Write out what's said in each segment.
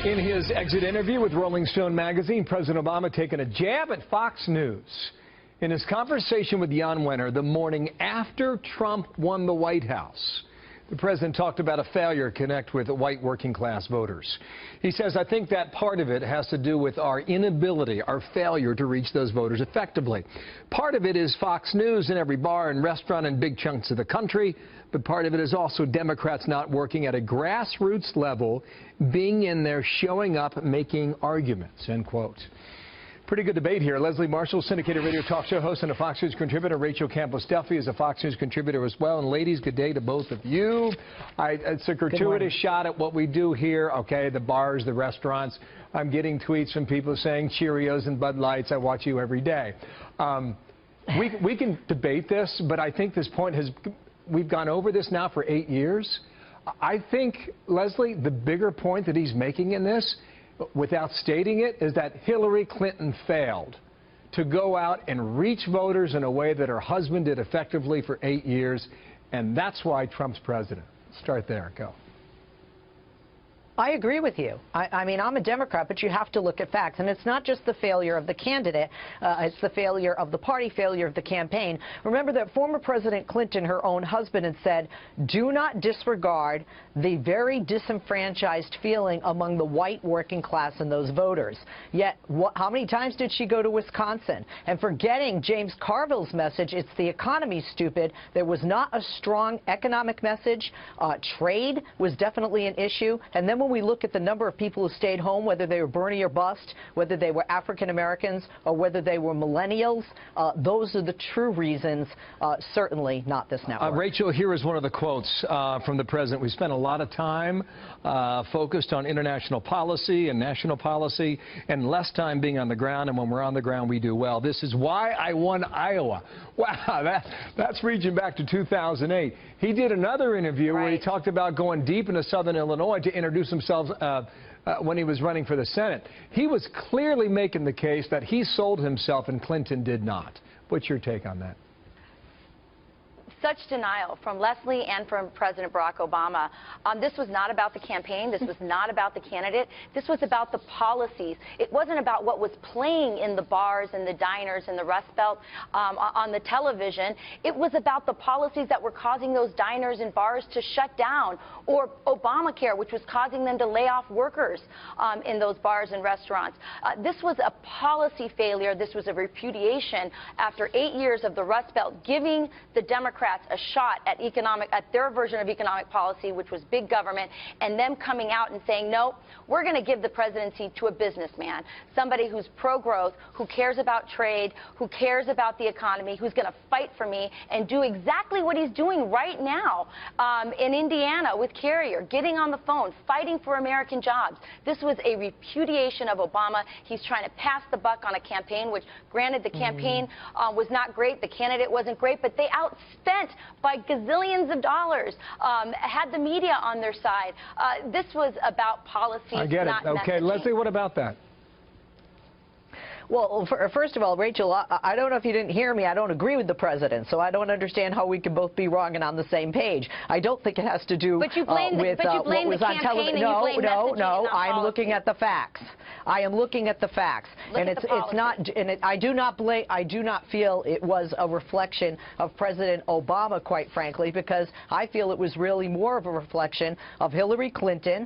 In his exit interview with Rolling Stone magazine, President Obama taking a jab at Fox News. In his conversation with Jan Wenner the morning after Trump won the White House, the president talked about a failure to connect with white working class voters. He says, I think that part of it has to do with our inability, our failure to reach those voters effectively. Part of it is Fox News in every bar and restaurant in big chunks of the country, but part of it is also Democrats not working at a grassroots level, being in there, showing up, making arguments, end quote. Pretty good debate here. Leslie Marshall, syndicated radio talk show host and a Fox News contributor. Rachel Campos Duffy is a Fox News contributor as well. And ladies, good day to both of you. It's a gratuitous shot at what we do here, okay, the bars, the restaurants. I'm getting tweets from people saying Cheerios and Bud Lights. I watch you every day. We can debate this, but I think this point we've gone over this now for 8 years. I think, Leslie, the bigger point that he's making in this, without stating it, is that Hillary Clinton failed to go out and reach voters in a way that her husband did effectively for 8 years, and that's why Trump's president. Start there. Go. I agree with you. I mean, I'm a Democrat, but you have to look at facts. And it's not just the failure of the candidate. It's the failure of the party, failure of the campaign. Remember that former President Clinton, her own husband, had said, do not disregard the very disenfranchised feeling among the white working class and those voters. Yet, how many times did she go to Wisconsin? And forgetting James Carville's message, it's the economy, stupid. There was not a strong economic message. Trade was definitely an issue. And then when we look at the number of people who stayed home, whether they were Bernie or bust, whether they were African Americans or whether they were millennials, those are the true reasons, certainly not this network. Rachel, here is one of the quotes from the president. We spent a lot of time focused on international policy and national policy and less time being on the ground, and when we're on the ground, we do well. This is why I won Iowa. Wow, that's reaching back to 2008. He did another interview where he talked about going deep into southern Illinois to introduce himself when he was running for the Senate. He was clearly making the case that he sold himself and Clinton did not. What's your take on that? Such denial from Leslie and from President Barack Obama. This was not about the campaign. This was not about the candidate. This was about the policies. It wasn't about what was playing in the bars and the diners and the Rust Belt on the television. It was about the policies that were causing those diners and bars to shut down, or Obamacare, which was causing them to lay off workers in those bars and restaurants. This was a policy failure. This was a repudiation after 8 years of the Rust Belt giving the Democrats a shot at their version of economic policy, which was big government, and them coming out and saying, no, we're going to give the presidency to a businessman, somebody who's pro-growth, who cares about trade, who cares about the economy, who's going to fight for me and do exactly what he's doing right now in Indiana with Carrier, getting on the phone, fighting for American jobs. This was a repudiation of Obama. He's trying to pass the buck on a campaign, which, granted, the campaign was not great, the candidate wasn't great, but they outspent by gazillions of dollars, had the media on their side. This was about policy, I get it. Okay, Leslie, what about that? Well, first of all, Rachel, I don't know if you didn't hear me. I don't agree with the president, so I don't understand how we can both be wrong and on the same page. I don't think it has to do with what was on television. No, I'm looking at the facts. I am looking at the facts, and it's not. And I do not feel it was a reflection of President Obama, quite frankly, because I feel it was really more of a reflection of Hillary Clinton.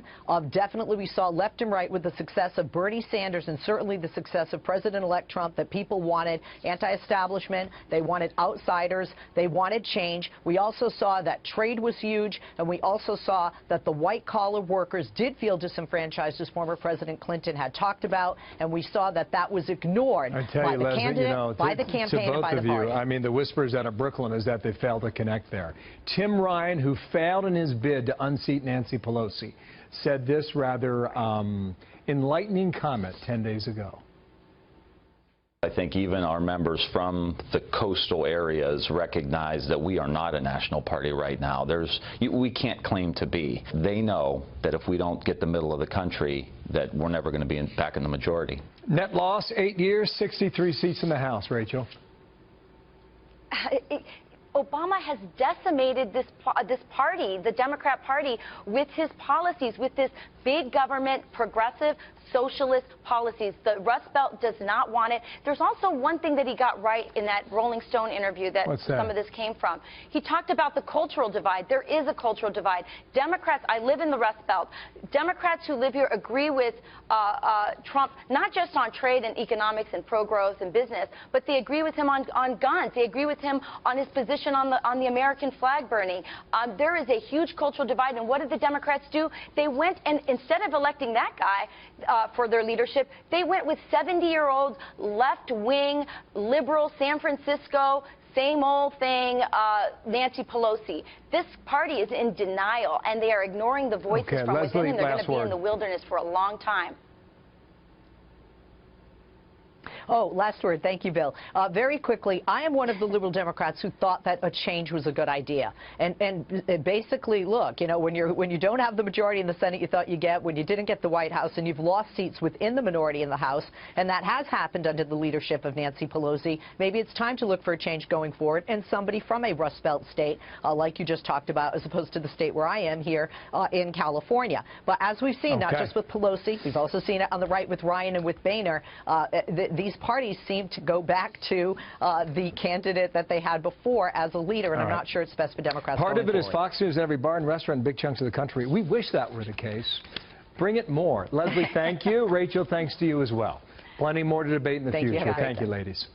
Definitely, we saw left and right with the success of Bernie Sanders, and certainly the success of President-elect Trump, that people wanted anti-establishment, they wanted outsiders, they wanted change. We also saw that trade was huge, and we also saw that the white-collar workers did feel disenfranchised, as former President Clinton had talked about, and we saw that that was ignored by the candidate, by the campaign, and by the party. I mean, the whispers out of Brooklyn is that they failed to connect there. Tim Ryan, who failed in his bid to unseat Nancy Pelosi, said this rather enlightening comment 10 days ago. I think even our members from the coastal areas recognize that we are not a national party right now. We can't claim to be. They know that if we don't get the middle of the country, that we're never going to be back in the majority. Net loss, 8 years, 63 seats in the House, Rachel. Obama has decimated this party, the Democrat Party, with his policies, with this big government, progressive, socialist policies. The Rust Belt does not want it. There's also one thing that he got right in that Rolling Stone interview that some of this came from. He talked about the cultural divide. There is a cultural divide. Democrats, I live in the Rust Belt. Democrats who live here agree with Trump, not just on trade and economics and pro-growth and business, but they agree with him on guns. They agree with him on his position on the American flag burning. There is a huge cultural divide, and what did the Democrats do? They went and instead of electing that guy for their leadership, they went with 70-year-old left-wing liberal San Francisco, same old thing, Nancy Pelosi. This party is in denial, and they are ignoring the voices from within, and they're going to be in the wilderness for a long time. Oh, last word. Thank you, Bill. Very quickly, I am one of the liberal Democrats who thought that a change was a good idea. And basically, look, you know, when you don't have the majority in the Senate you thought you get, when you didn't get the White House, and you've lost seats within the minority in the House, and that has happened under the leadership of Nancy Pelosi, maybe it's time to look for a change going forward, and somebody from a Rust Belt state, like you just talked about, as opposed to the state where I am here in California. But as we've seen, not just with Pelosi, we've also seen it on the right with Ryan and with Boehner, these parties seem to go back to the candidate that they had before as a leader, and I'm not sure it's best for Democrats. Part of it is Fox News in every bar and restaurant in big chunks of the country. We wish that were the case. Bring it more. Leslie, thank you. Rachel, thanks to you as well. Plenty more to debate in the future. Thank you, ladies.